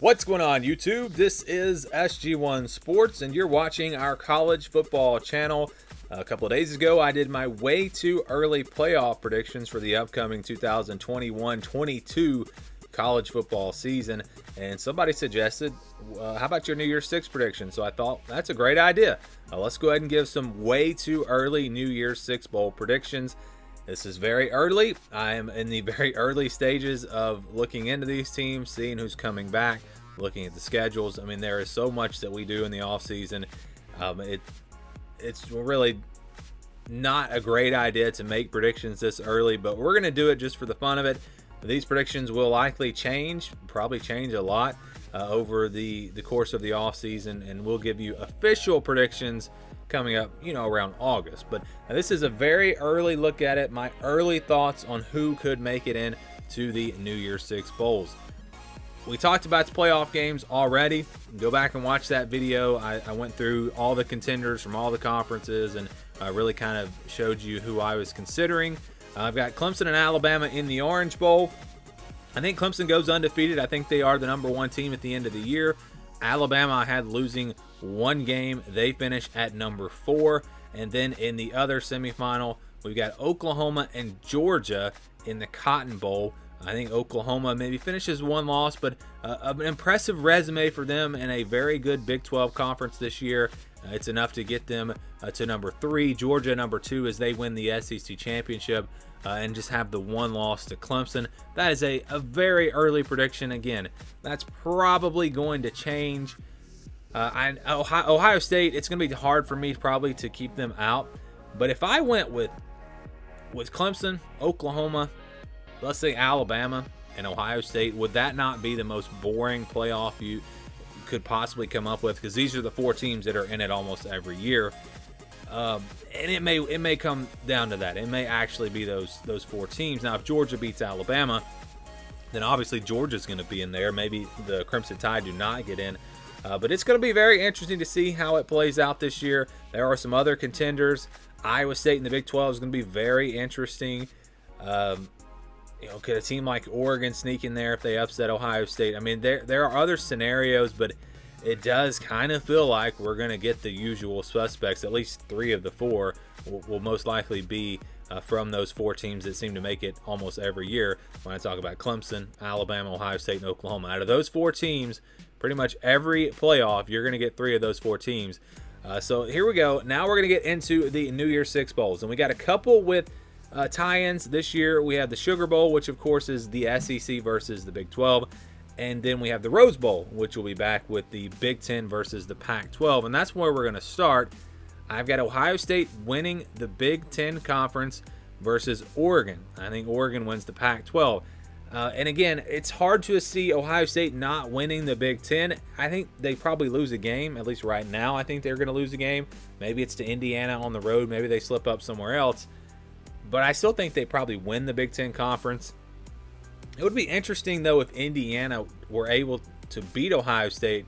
What's going on, YouTube? This is SG1 Sports, and you're watching our college football channel. A couple of days ago, I did my way too early playoff predictions for the upcoming 2021-22 college football season, and somebody suggested, how about your New Year's Six prediction? So I thought, that's a great idea. Let's go ahead and give some way too early New Year's Six Bowl predictions. This is very early. I am in the very early stages of looking into these teams, seeing who's coming back, looking at the schedules. I mean, there is so much that we do in the offseason. It's really not a great idea to make predictions this early, but we're going to do it just for the fun of it. These predictions will likely change, probably change a lot over the course of the offseason, and we'll give you official predictions coming up, around August. But this is a very early look at it, my early thoughts on who could make it in to the New Year's Six Bowls. We talked about the playoff games already. Go back and watch that video. I went through all the contenders from all the conferences and really kind of showed you who I was considering. I've got Clemson and Alabama in the Orange Bowl. I think Clemson goes undefeated. I think they are the #1 team at the end of the year. Alabama, I had losing one game. They finish at #4. And then in the other semifinal, we've got Oklahoma and Georgia in the Cotton Bowl. I think Oklahoma maybe finishes one loss, but an impressive resume for them in a very good Big 12 conference this year. It's enough to get them to #3. Georgia #2 as they win the SEC championship and just have the one loss to Clemson. That is a very early prediction. Again, that's probably going to change. Ohio State, it's going to be hard for me probably to keep them out. But if I went with Clemson, Oklahoma, let's say Alabama, and Ohio State, would that not be the most boring playoff you could possibly come up with? Because these are the four teams that are in it almost every year. And it may come down to that. It may actually be those four teams. Now, if Georgia beats Alabama, then obviously Georgia's going to be in there. Maybe the Crimson Tide do not get in. But it's going to be very interesting to see how it plays out this year. There are some other contenders. Iowa State in the Big 12 is going to be very interesting. Could a team like Oregon sneak in there if they upset Ohio State? I mean, there are other scenarios, but it does kind of feel like we're going to get the usual suspects. At least 3 of the 4 will most likely be from those 4 teams that seem to make it almost every year. When I talk about Clemson, Alabama, Ohio State, and Oklahoma, out of those 4 teams, pretty much every playoff, you're going to get 3 of those 4 teams. So here we go. Now we're going to get into the New Year's Six Bowls, and we got a couple with tie-ins this year. We have the Sugar Bowl, which of course is the SEC versus the Big 12. And then we have the Rose Bowl, which will be back with the Big 10 versus the Pac-12. And that's where we're going to start. I've got Ohio State winning the Big 10 conference versus Oregon. I think Oregon wins the Pac-12. And again, it's hard to see Ohio State not winning the Big 10. I think they probably lose a game, at least right now. I think they're going to lose a game. Maybe it's to Indiana on the road. Maybe they slip up somewhere else. But I still think they probably win the Big 10 conference. It would be interesting, though, if Indiana were able to beat Ohio State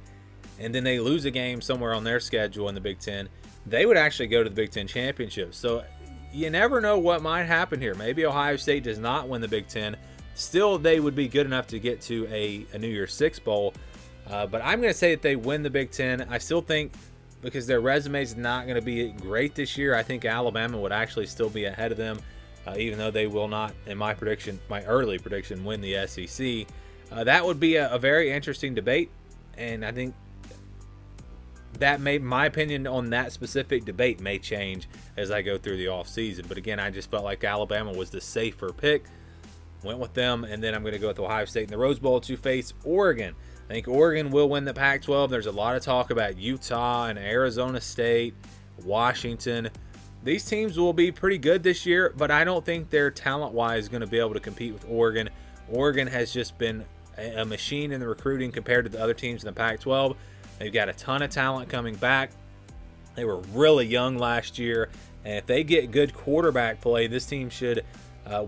and then they lose a game somewhere on their schedule in the Big 10. They would actually go to the Big 10 championship. So you never know what might happen here. Maybe Ohio State does not win the Big 10. Still, they would be good enough to get to a New Year's Six Bowl. But I'm going to say that they win the Big 10. I still think, because their resume is not going to be great this year, I think Alabama would actually still be ahead of them. Even though they will not, in my prediction, my early prediction, win the SEC. That would be a very interesting debate, and I think that my opinion on that specific debate may change as I go through the offseason. But again, I just felt like Alabama was the safer pick. Went with them, and then I'm going to go with Ohio State in the Rose Bowl to face Oregon. I think Oregon will win the Pac-12. There's a lot of talk about Utah and Arizona State, Washington. These teams will be pretty good this year, but I don't think they're talent-wise going to be able to compete with Oregon. Oregon has just been a machine in the recruiting compared to the other teams in the Pac-12. They've got a ton of talent coming back. They were really young last year, and if they get good quarterback play, this team should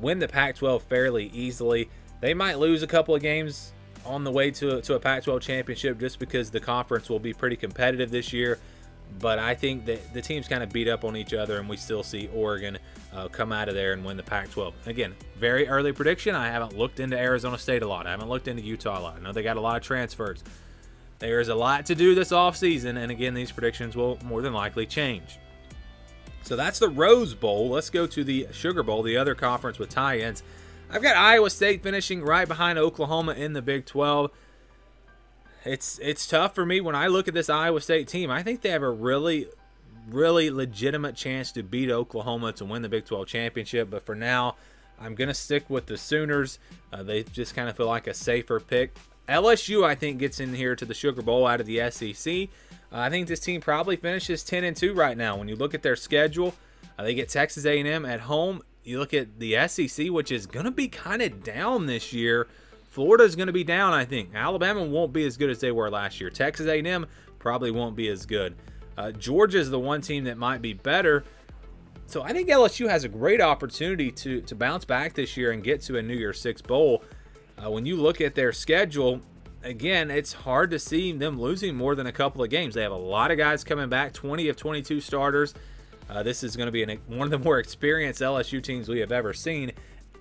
win the Pac-12 fairly easily. They might lose a couple of games on the way to a Pac-12 championship just because the conference will be pretty competitive this year. but I think that the teams kind of beat up on each other, and we still see Oregon come out of there and win the Pac-12. Again, very early prediction. I haven't looked into Arizona State a lot. I haven't looked into Utah a lot. I know they got a lot of transfers. There's a lot to do this offseason, and again, these predictions will more than likely change. So that's the Rose Bowl. Let's go to the Sugar Bowl, the other conference with tie-ins. I've got Iowa State finishing right behind Oklahoma in the Big 12. It's tough for me when I look at this Iowa State team. I think they have a really legitimate chance to beat Oklahoma to win the Big 12 championship. But for now, I'm going to stick with the Sooners. They just kind of feel like a safer pick. LSU, I think, gets in here to the Sugar Bowl out of the SEC. I think this team probably finishes 10-2 right now. When you look at their schedule, they get Texas A&M at home. You look at the SEC, which is going to be kind of down this year. Florida's going to be down, I think. Alabama won't be as good as they were last year. Texas A&M probably won't be as good. Georgia's the one team that might be better. So I think LSU has a great opportunity to bounce back this year and get to a New Year's Six Bowl. When you look at their schedule, again, it's hard to see them losing more than a couple of games. They have a lot of guys coming back, 20 of 22 starters. This is going to be one of the more experienced LSU teams we have ever seen,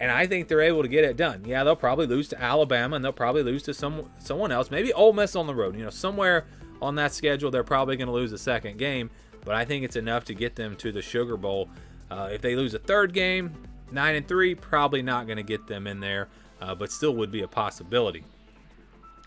and I think they're able to get it done. Yeah, they'll probably lose to Alabama, and they'll probably lose to someone else, maybe Ole Miss on the road. You know, somewhere on that schedule, they're probably going to lose a second game, but I think it's enough to get them to the Sugar Bowl. If they lose a third game, 9-3, probably not going to get them in there, but still would be a possibility.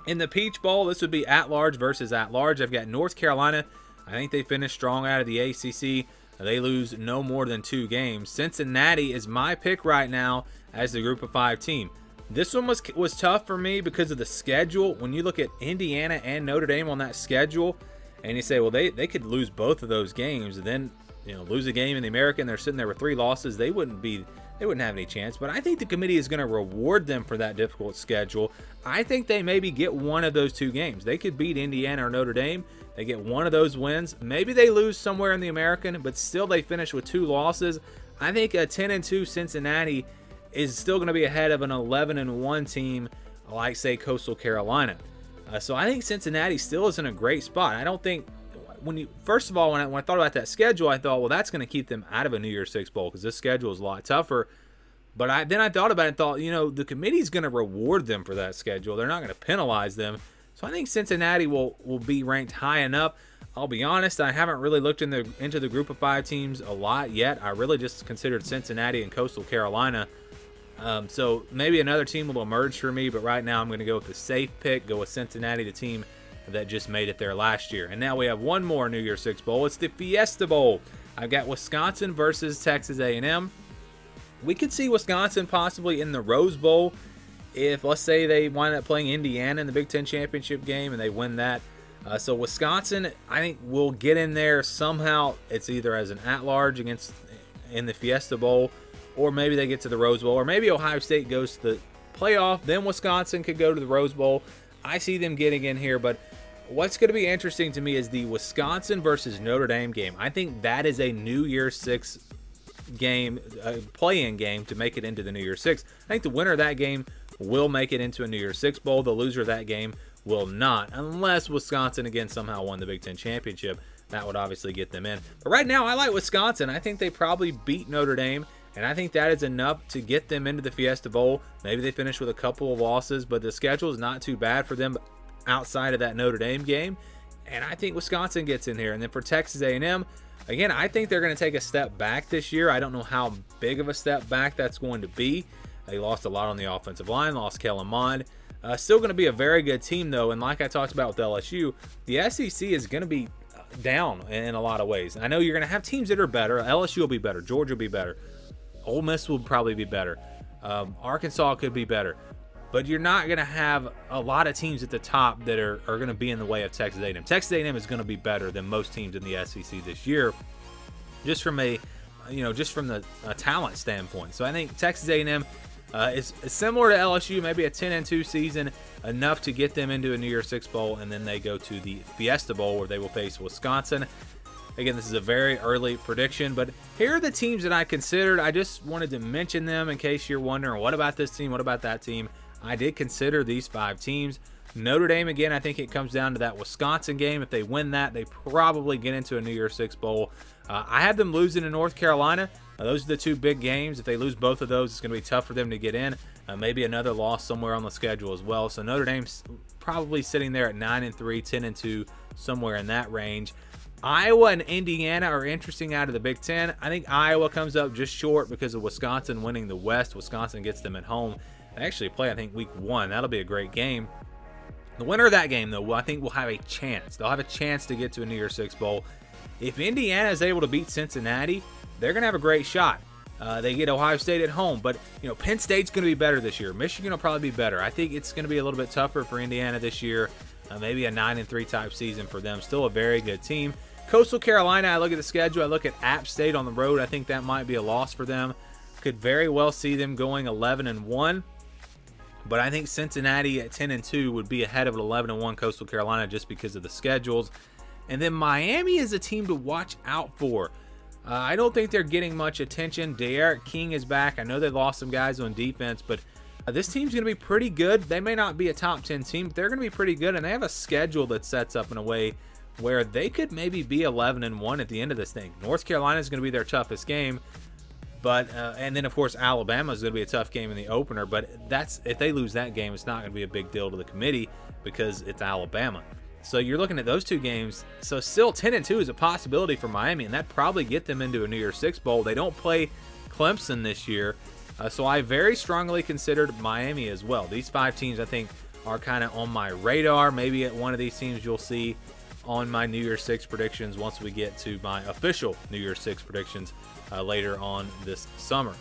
In the Peach Bowl, this would be at-large versus at-large. I've got North Carolina. I think they finished strong out of the ACC. They lose no more than 2 games. Cincinnati is my pick right now as the Group of 5 team. This one was tough for me because of the schedule. When you look at Indiana and Notre Dame on that schedule, and you say, well, they could lose both of those games, and then lose a game in the American. They're sitting there with 3 losses. They wouldn't have any chance. But I think the committee is going to reward them for that difficult schedule. I think they maybe get one of those 2 games. They could beat Indiana or Notre Dame. They get one of those wins. Maybe they lose somewhere in the American, but still they finish with 2 losses. I think a 10-2 Cincinnati is still going to be ahead of an 11-1 team like, say, Coastal Carolina. So I think Cincinnati still is in a great spot. I don't think first of all, when I thought about that schedule, I thought, well, that's going to keep them out of a New Year's Six Bowl because this schedule is a lot tougher. But then I thought about it and thought, the committee's going to reward them for that schedule. They're not going to penalize them. So I think Cincinnati will be ranked high enough. I'll be honest, I haven't really looked into the Group of 5 teams a lot yet. I really just considered Cincinnati and Coastal Carolina. So maybe another team will emerge for me, but right now I'm going to go with the safe pick, go with Cincinnati, the team that just made it there last year. And now we have one more New Year's Six Bowl. It's the Fiesta Bowl. I've got Wisconsin versus Texas A&M. We could see Wisconsin possibly in the Rose Bowl if, let's say, they wind up playing Indiana in the Big Ten championship game and they win that. So Wisconsin, I think, will get in there somehow. It's either as an at-large in the Fiesta Bowl, or maybe they get to the Rose Bowl, or maybe Ohio State goes to the playoff, then Wisconsin could go to the Rose Bowl. I see them getting in here, but what's going to be interesting to me is the Wisconsin versus Notre Dame game. I think that is a New Year's Six game, play-in game to make it into the New Year's Six. I think the winner of that game will make it into a New Year's Six Bowl. The loser of that game will not, unless Wisconsin again somehow won the Big Ten championship. That would obviously get them in. But right now, I like Wisconsin. I think they probably beat Notre Dame, and I think that is enough to get them into the Fiesta Bowl. Maybe they finish with a couple of losses, but the schedule is not too bad for them outside of that Notre Dame game. And I think Wisconsin gets in here. And then for Texas A&M, again, I think they're going to take a step back this year. I don't know how big of a step back that's going to be. They lost a lot on the offensive line, lost Kellen Mond. Still going to be a very good team, though. And like I talked about with LSU, the SEC is going to be down in a lot of ways. I know you're going to have teams that are better. LSU will be better. Georgia will be better. Ole Miss will probably be better. Arkansas could be better. But you're not going to have a lot of teams at the top that are going to be in the way of Texas A&M. Texas A&M is going to be better than most teams in the SEC this year, just from a talent standpoint. So I think Texas A&M is similar to LSU, maybe a 10-2 season, enough to get them into a New Year's Six Bowl, and then they go to the Fiesta Bowl where they will face Wisconsin. Again, this is a very early prediction, but here are the teams that I considered. I just wanted to mention them in case you're wondering, what about this team? What about that team? I did consider these 5 teams. Notre Dame, again, I think it comes down to that Wisconsin game. If they win that, they probably get into a New Year's Six Bowl. I have them losing to North Carolina. Those are the two big games. If they lose both of those, it's going to be tough for them to get in. Maybe another loss somewhere on the schedule as well. So Notre Dame's probably sitting there at 9-3, 10-2, somewhere in that range. Iowa and Indiana are interesting out of the Big Ten. I think Iowa comes up just short because of Wisconsin winning the West. Wisconsin gets them at home. They actually play, I think, week 1. That'll be a great game. The winner of that game, though, I think will have a chance. They'll have a chance to get to a New Year's Six Bowl. If Indiana is able to beat Cincinnati, they're going to have a great shot. They get Ohio State at home, but Penn State's going to be better this year. Michigan will probably be better. I think it's going to be a little bit tougher for Indiana this year. Maybe a 9-3 type season for them. Still a very good team. Coastal Carolina, I look at the schedule. I look at App State on the road. I think that might be a loss for them. Could very well see them going 11-1. But I think Cincinnati at 10-2 would be ahead of an 11-1 Coastal Carolina just because of the schedules. And then Miami is a team to watch out for. I don't think they're getting much attention. De'Aaron King is back. I know they lost some guys on defense, but this team's going to be pretty good. They may not be a top 10 team, but they're going to be pretty good. And they have a schedule that sets up in a way where they could maybe be 11-1 at the end of this thing. North Carolina is going to be their toughest game. But and then, of course, Alabama is going to be a tough game in the opener. But if they lose that game, it's not going to be a big deal to the committee because it's Alabama. So you're looking at those two games. So still 10-2 is a possibility for Miami, and that probably get them into a New Year's Six Bowl. They don't play Clemson this year. So I very strongly considered Miami as well. These 5 teams, I think, are kind of on my radar. Maybe at one of these teams you'll see on my New Year's Six predictions once we get to my official New Year's Six predictions later on this summer.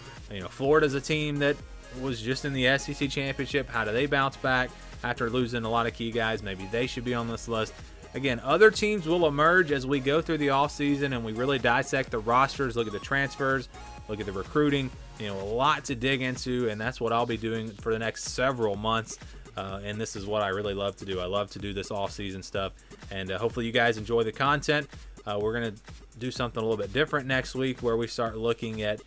Florida's a team that was just in the SEC Championship. How do they bounce back after losing a lot of key guys? Maybe they should be on this list. Again, other teams will emerge as we go through the offseason and we really dissect the rosters, look at the transfers, look at the recruiting. A lot to dig into, and that's what I'll be doing for the next several months. And this is what I really love to do. I love to do this off-season stuff, and hopefully you guys enjoy the content. We're going to do something a little bit different next week where we start looking at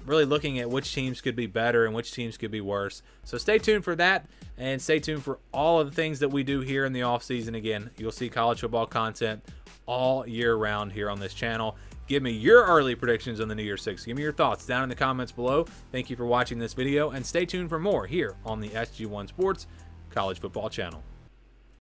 really looking at which teams could be better and which teams could be worse. So stay tuned for that, and stay tuned for all of the things that we do here in the off-season. Again, you'll see college football content all year round here on this channel. Give me your early predictions on the New Year's Six. Give me your thoughts down in the comments below. Thank you for watching this video, and stay tuned for more here on the SG1 Sports College Football channel.